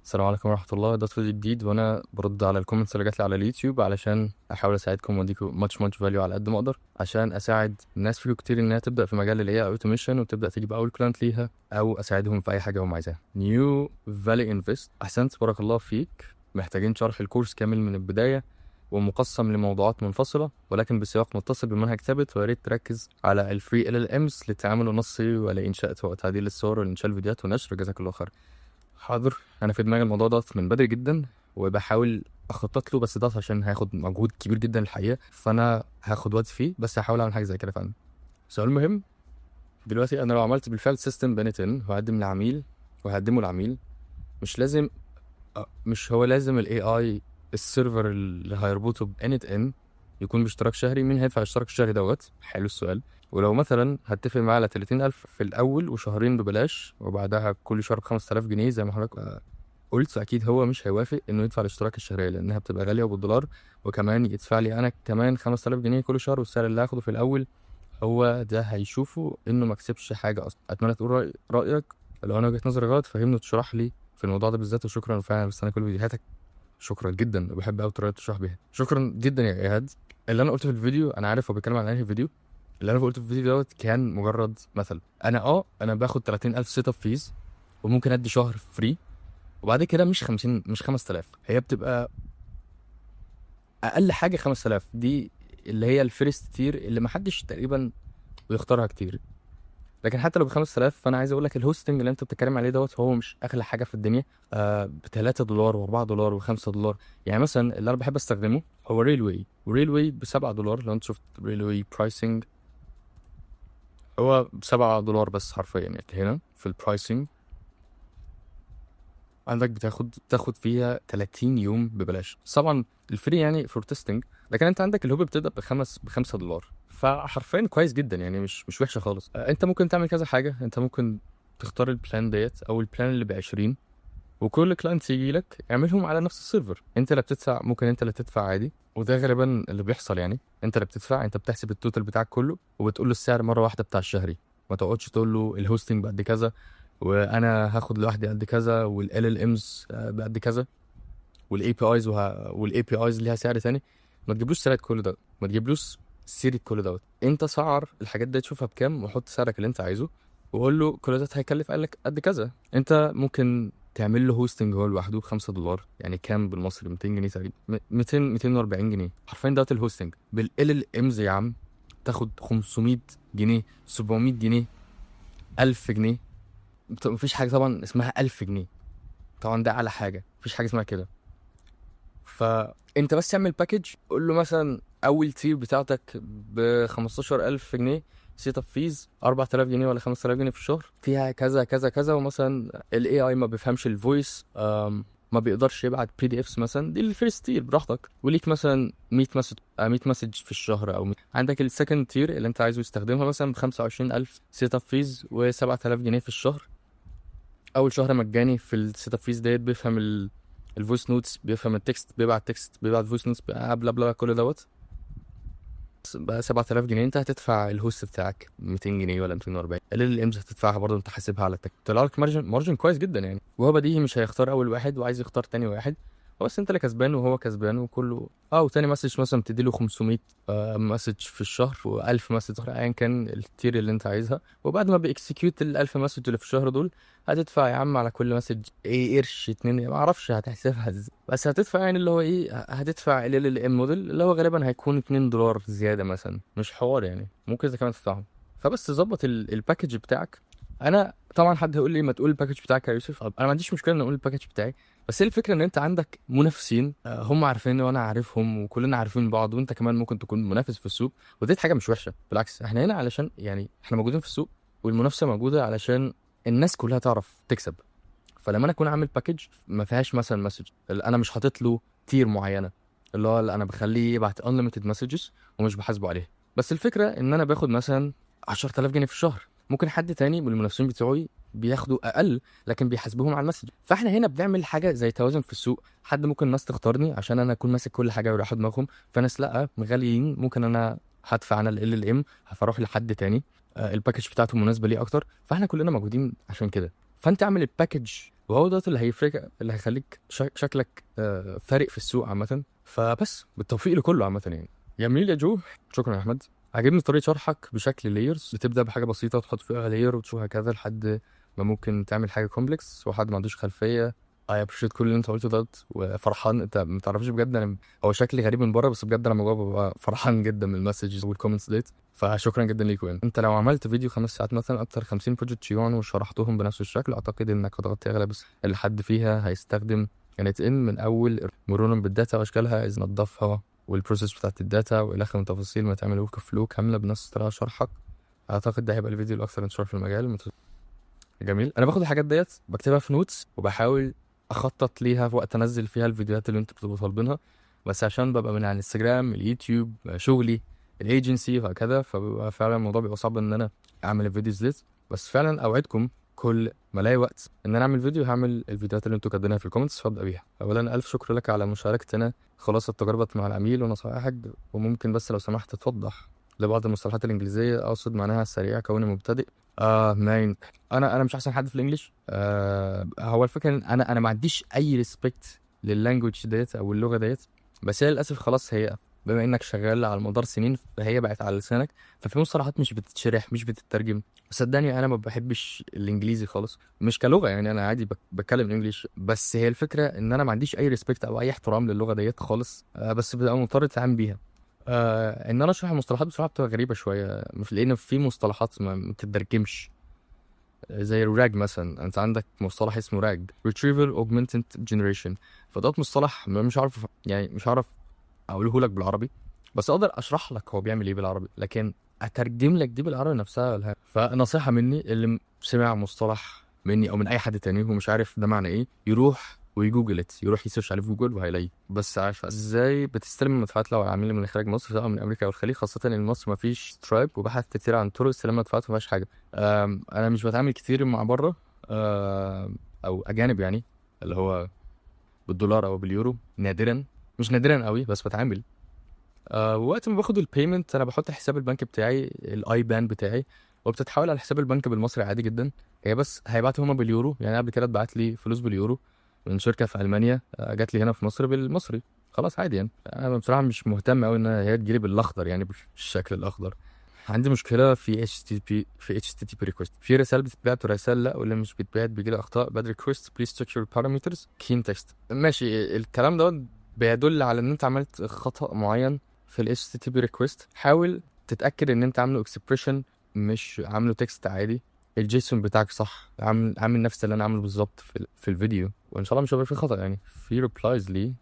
السلام عليكم ورحمة الله. ده فيديو جديد وأنا برد على الكومنتس اللي جات لي على اليوتيوب علشان أحاول أساعدكم وأديكم much value على قد ما أقدر، عشان أساعد ناس فيكم كتير إنها تبدأ في مجال ال AI automation وتبدأ تجيب أول كلاينت ليها، أو أساعدهم في أي حاجة هم عايزاها. نيو فالي انفست، أحسنت، بارك الله فيك. محتاجين شرح الكورس كامل من البداية ومقسم لموضوعات منفصلة ولكن بسياق متصل بمنهج ثابت، ويا ريت تركز على الفري LLMs للتعامل النصي ولإنشاء وتعديل الصور وإنشاء الفيديوهات ونشر. جزاك الله خير. حاضر، انا في دماغي الموضوع ده من بدري جدا وبحاول اخطط له، بس ده عشان هياخد مجهود كبير جدا الحقيقه، فانا هاخد وقت فيه، بس هحاول اعمل حاجه زي كده فعلا. سؤال مهم دلوقتي، انا لو عملت بالفعل سيستم بنتن وهقدم لعميل وهقدمه لعميل، مش لازم مش هو لازم الاي اي السيرفر اللي هيربطه بانت ان يكون باشتراك شهري؟ مين هيدفع الاشتراك الشهري دوت؟ حلو السؤال. ولو مثلا هتفق معاه على 30,000 في الاول وشهرين ببلاش وبعدها كل شهر ب 5000 جنيه زي ما حضرتك قلت، اكيد هو مش هيوافق انه يدفع الاشتراك الشهريه لانها بتبقى غاليه وبالدولار، وكمان يدفع لي انا كمان 5000 جنيه كل شهر، والسعر اللي هاخده في الاول هو ده هيشوفه انه ما كسبش حاجه اصلا. اتمنى تقول رايك. لو انا وجهه نظري غلط فهمني وتشرح لي في الموضوع ده بالذات، وشكرا فعلا، بس انا كل فيديوهاتك شكرا جدا وبحب قوي طريقه الشرح بيها. شكرا جدا يا ايهاد. اللي انا قلته في الفيديو، انا عارف هو بيتكلم عن انهي فيديو. اللي انا قلته في الفيديو دوت كان مجرد مثل. انا باخد 30,000 سيت اب فيز وممكن ادي شهر فري، وبعد كده مش 50 مش 5000، هي بتبقى اقل حاجه 5000 دي اللي هي الفيرست تير اللي محدش تقريبا بيختارها كتير. لكن حتى لو ب 5000 فانا عايز اقول لك الهوستنج اللي انت بتتكلم عليه دوت هو مش اغلى حاجه في الدنيا. ب 3 دولار و4 دولار و5 دولار. يعني مثلا اللي انا بحب استخدمه هو ريلوي، وريلوي ب 7 دولار. لو انت شفت ريلوي برايسنج هو ب 7 دولار بس حرفيا. يعني هنا في البرايسنج عندك بتاخد فيها 30 يوم ببلاش. طبعا الفري يعني فور تيستنج، لكن انت عندك الهوب بتبدا ب 5 دولار، فحرفيا كويس جدا يعني، مش وحشه خالص. انت ممكن تعمل كذا حاجه. انت ممكن تختار البلان ديت او البلان اللي ب 20، وكل كلاينت يجي لك اعملهم على نفس السيرفر. انت اللي بتدفع، ممكن انت اللي تدفع عادي، وده غالبا اللي بيحصل. يعني انت اللي بتدفع، انت بتحسب التوتال بتاعك كله وبتقول له السعر مره واحده بتاع الشهري. ما تقعدش تقول له الهوستنج بقد كذا وانا هاخد لوحدي قد كذا والال ال امز بقد كذا والاي بي ايز ليها سعر تاني. ما تجيبلوش سعر كل ده، ما تجيبلوش سيره كل دوت. انت سعر الحاجات دي تشوفها بكام وحط سعرك اللي انت عايزه، وقول له كل ده هيكلف، قال لك قد كذا. انت ممكن تعمل له هوستنج هو لوحده ب 5 دولار، يعني كام بالمصري؟ 200 جنيه تقريبا، 240 جنيه حرفيا. دوت الهوستنج بالال ال امز يا عم تاخد 500 جنيه، 700 جنيه، 1000 جنيه. مفيش حاجه طبعا اسمها 1000 جنيه، طبعا ده اعلى حاجه، مفيش حاجه اسمها كده. فانت بس اعمل باكج، قول له مثلا اول تير بتاعتك ب 15,000 جنيه سيت اب فيز 4000 جنيه ولا 5000 جنيه في الشهر، فيها كذا كذا كذا، ومثلا الاي اي ما بيفهمش الفويس، ما بيقدرش يبعت بي دي افس مثلا، دي الفيرست تير براحتك، وليك مثلا 100 مسج 100 مسج في الشهر، او 100. عندك السكند تير اللي انت عايزه يستخدمها مثلا ب 25,000 سيت اب فيز و7000 جنيه في الشهر. اول شهر مجاني في السيت اب فيز ديت، بيفهم الفويس نوتس، بيفهم التكست، بيبعت تكست، بيبعت فويس نوتس، بلا بلا بلا كل دوت بقى 7000 جنيه. انت هتدفع الهوست بتاعك 200 جنيه ولا 240، اللي الامز هتدفعها برضه انت حاسبها على التك، طلع لك مارجن كويس جدا يعني. وهو بديهي مش هيختار اول واحد وعايز يختار تاني واحد، هو بس انت اللي كسبان وهو كسبان وكله. وتاني مسج مثلا بتدي له 500 مسج في الشهر و1000 مسج ايا كان التير اللي انت عايزها، وبعد ما بيكسكيوت ال 1000 مسج اللي في الشهر دول هتدفع يا عم على كل مسج ايه قرش اتنين، ما اعرفش هتحسبها ازاي، بس هتدفع يعني اللي هو ايه، هتدفع ال ام موديل اللي هو غالبا هيكون 2 دولار زياده مثلا، مش حوار يعني، ممكن اذا كمان تدفعهم. فبس تظبط الباكج بتاعك. انا طبعا حد هيقول لي ما تقول الباكج بتاعك يا يوسف، انا ما عنديش مشكله ان اقول الباكج بتاعي، بس هي الفكره ان انت عندك منافسين، هم عارفيني وانا عارفهم وكلنا عارفين بعض، وانت كمان ممكن تكون منافس في السوق، ودي حاجه مش وحشه، بالعكس احنا هنا علشان يعني احنا موجودين في السوق، والمنافسه موجوده علشان الناس كلها تعرف تكسب. فلما انا اكون عامل باكج ما فيهاش مثلا مسج، انا مش حاطط له تير معينه، اللي هو انا بخليه يبعت unlimited messages ومش بحاسبه عليها. بس الفكره ان انا باخد مثلا 10000 جنيه في الشهر، ممكن حد تاني من المنافسين بتوعي بياخدوا اقل لكن بيحاسبوهم على المسج. فاحنا هنا بنعمل حاجه زي توازن في السوق. حد ممكن الناس تختارني عشان انا اكون ماسك كل حاجه ويروحوا دماغهم، فناس لا مغاليين ممكن انا هدفع انا ال ام، هفروح لحد تاني الباكج بتاعته مناسبه ليه اكتر. فاحنا كلنا موجودين عشان كده. فانت اعمل الباكج وهو ده اللي هيفرق، اللي هيخليك شكلك فارق في السوق عامه. فبس بالتوفيق لكله عامه يعني. جميل يا جو، شكرا يا احمد. عجبني طريقه شرحك بشكل لايرز، بتبدا بحاجه بسيطه وتحط فيها لاير وتشوف هكذا لحد ما ممكن تعمل حاجه كومبلكس وحد ما عندوش خلفيه. اي ابريشيت كل اللي انت قلته ده، وفرحان. انت ما تعرفش بجد، انا هو شكلي غريب من بره، بس بجد انا من جوه ببقى فرحان جدا من المسجز والكومنتس ديت. فشكرا جدا ليكوا. يعني انت لو عملت فيديو 5 ساعات مثلا، اكتر 50 بروجكت يوان وشرحتهم بنفس الشكل، اعتقد انك هتغطي اغلب اللي حد فيها هيستخدم يعني ان من اول مرورا بالداتا واشكالها، اذا نضفها والبروسيس بتاعت الداتا والى اخره من تفاصيل، ما تعمل ورك فلو كامله بنفس طريقه شرحك. اعتقد ده هيبقى الفيديو الاكثر انتشار في المجال. جميل. انا باخد الحاجات ديت بكتبها في نوتس، وبحاول اخطط ليها في وقت انزل فيها الفيديوهات اللي انتوا بتبقوا طالبينها، بس عشان ببقى من على الانستجرام، اليوتيوب، شغلي، الايجنسي وهكذا، فبيبقى فعلا الموضوع بيبقى صعب ان انا اعمل الفيديوز ديت. بس فعلا اوعدكم كل ما الاقي وقت ان انا اعمل فيديو، هعمل الفيديوهات اللي انتوا كاتبينها في الكومنتس وابدا بيها. اولا الف شكر لك على مشاركتنا خلاصه تجربه مع العميل ونصائحك. وممكن بس لو سمحت توضح لبعض المصطلحات الانجليزيه، اقصد معناها السريع كوني مبتدئ. ماين. انا مش احسن حد في الانجليش. هو الفكره ان انا ما عنديش اي ريسبكت لللانجوج ديت او اللغه ديت، بس هي للاسف خلاص، هي بما انك شغال على مدار سنين فهي بقت على لسانك، ففي مصطلحات مش بتتشرح مش بتترجم. صدقني انا ما بحبش الانجليزي خالص، مش كلغه يعني، انا عادي بتكلم انجليش، بس هي الفكره ان انا ما عنديش اي ريسبكت او اي احترام للغه ديت خالص. بس ببقى مضطر اتعامل بيها. ان انا اشرح المصطلحات بصراحه بتبقى غريبه شويه، لان في مصطلحات ما بتترجمش. زي الراج مثلا، انت عندك مصطلح اسمه راج retrieval augmented generation، فده مصطلح مش عارف يعني، مش عارف اقوله لك بالعربي، بس اقدر اشرح لك هو بيعمل ايه بالعربي، لكن اترجم لك دي بالعربي نفسها ولا. فنصيحه مني، اللي سمع مصطلح مني او من اي حد تاني ومش عارف ده معنى ايه، يروح ويجوجلت، يروح يسيرش عليه في جوجل وهيلاقيه. بس عارف ازاي بتستلم المدفوعات لو العميل من خارج مصر، سواء من امريكا او الخليج، خاصه ان مصر ما فيش سترايب، وبحث كتير عن طرق استلام المدفوعات ما فيهاش حاجه. انا مش بتعامل كتير مع بره او اجانب يعني، اللي هو بالدولار او باليورو، نادرا، مش نادرا قوي بس بتعامل. ووقت ما باخد البيمنت، انا بحط حساب البنك بتاعي، الاي بان بتاعي، وبتتحول على حساب البنك بالمصري عادي جدا. هي بس هيبعتوا هما باليورو يعني. قبل كده اتبعت لي فلوس باليورو من شركه في المانيا، جات لي هنا في مصر بالمصري، خلاص عادي يعني. انا بصراحه مش مهتم قوي ان هي تجيلي بالاخضر يعني، بالشكل الاخضر. عندي مشكله في اتش تي بي ريكوست، في رسائل بتتبعت ورسائل لا، واللي مش بتتبعت بيجي لي اخطاء. باد ريكوست بليز تشيك يور بارامترز كين تكست. ماشي، الكلام ده بيدل على ان انت عملت خطأ معين في ال HTTP request. حاول تتأكد ان انت عامله expression مش عامله تكست عادي. الجيسون بتاعك صح، عامل نفس اللي انا عامله بالظبط في الفيديو، وان شاء الله مش هيبقى فيه خطأ يعني. في ريبلايز لي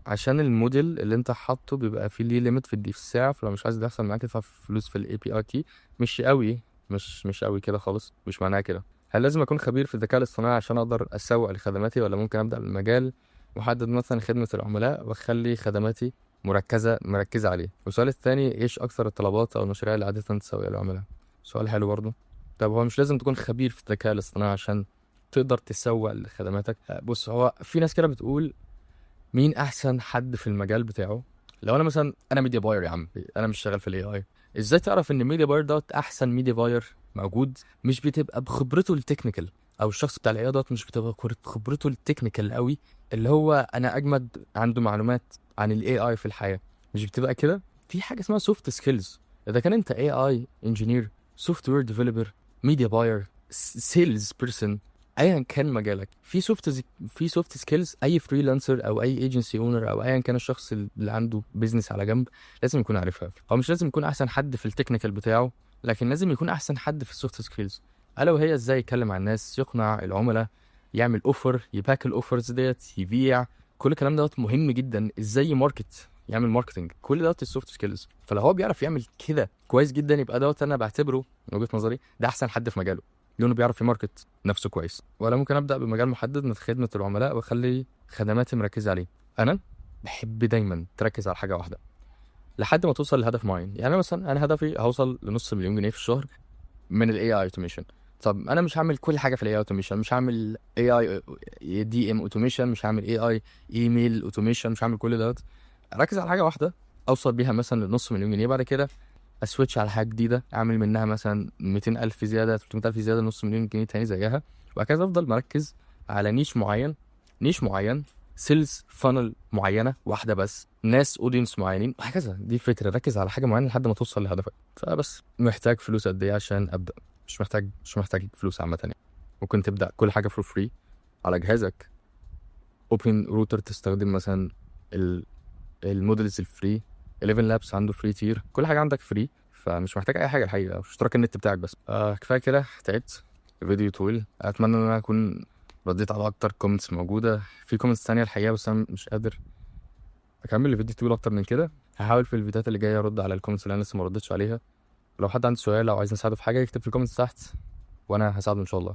عشان الموديل اللي انت حاطه بيبقى فيه ليه ليميت في الساعة، فلو مش عايز ده يحصل معاك تدفع فلوس في الاي بي اي كي. مش قوي، مش قوي كده خالص، مش معناها كده. هل لازم اكون خبير في الذكاء الاصطناعي عشان اقدر اسوق لخدماتي، ولا ممكن ابدا بالمجال محدد مثلا خدمة العملاء واخلي خدماتي مركزة عليه؟ والسؤال الثاني، ايش اكثر الطلبات او المشاريع اللي عادة تسوق للعملاء؟ سؤال حلو برضه. طب هو مش لازم تكون خبير في الذكاء الاصطناعي عشان تقدر تسوق لخدماتك؟ بص، هو في ناس كده بتقول مين احسن حد في المجال بتاعه. لو انا مثلا انا ميديا باير يا عم، انا مش شغال في الاي اي، ازاي تعرف ان ميديا باير دوت احسن ميديا باير موجود؟ مش بتبقى بخبرته التكنيكال، او الشخص بتاع الاي اي دوت مش بتبقى خبرته التكنيكال قوي، اللي هو انا اجمد عنده معلومات عن الاي اي في الحياه. مش بتبقى كده. في حاجه اسمها سوفت سكيلز. اذا كان انت اي اي انجينير، سوفت وير ديفلوبر، ميديا باير، سيلز بيرسون، ايا كان مجالك، في سوفت سكيلز اي فريلانسر او اي ايجنسي اونر او ايا كان الشخص اللي عنده بيزنس على جنب لازم يكون عارفها. هو مش لازم يكون احسن حد في التكنيكال بتاعه، لكن لازم يكون احسن حد في السوفت سكيلز، الا وهي ازاي يتكلم مع الناس، يقنع العملاء، يعمل اوفر، يباك الاوفرز ديت، يبيع. كل الكلام دوت مهم جدا. ازاي ماركت، يعمل ماركتنج، كل دوت السوفت سكيلز. فلو هو بيعرف يعمل كده كويس جدا، يبقى دوت انا بعتبره من وجهة نظري ده احسن حد في مجاله، لانه بيعرف يماركت نفسه كويس. ولا ممكن ابدا بمجال محدد من خدمه العملاء واخلي خدماتي مركزه عليه؟ انا بحب دايما تركز على حاجه واحده لحد ما توصل لهدف معين. يعني مثلا انا هدفي هوصل لنص مليون جنيه في الشهر من الاي اي اوتوميشن. طب انا مش هعمل كل حاجه في الاي اي اوتوميشن، مش هعمل اي اي دي ام اوتوميشن، مش هعمل اي اي ايميل اوتوميشن، مش هعمل كل ده. اركز على حاجه واحده اوصل بيها مثلا لنص مليون جنيه، بعد كده اسويتش على حاجه جديده اعمل منها مثلا 200,000 زياده، 300,000 زياده، نص مليون جنيه تاني زيها، وهكذا افضل مركز على نيش معين، سيلز فانل معينه واحده بس، ناس اودينس معينين وهكذا. دي فكره، ركز على حاجه معينه لحد ما توصل لهدفك. فبس محتاج فلوس قد ايه عشان ابدا؟ مش محتاج فلوس عامه يعني. ممكن تبدا كل حاجه فور فري على جهازك، اوبن روتر تستخدم مثلا المودلز الفري، 11 لابس عنده فري تير، كل حاجه عندك فري، فمش محتاج اي حاجه الحقيقه، اشتراك النت بتاعك بس. كفايه كده، تعبت. الفيديو طويل، اتمنى ان انا اكون رديت على اكتر كومنتس موجوده. في كومنتس تانية الحقيقه بس انا مش قادر اكمل الفيديو طويل اكتر من كده. هحاول في الفيديوهات اللي جايه ارد على الكومنتس اللي انا لسه ما ردتش عليها. لو حد عنده سؤال او عايز نساعده في حاجه يكتب في الكومنتس تحت وانا هساعده ان شاء الله.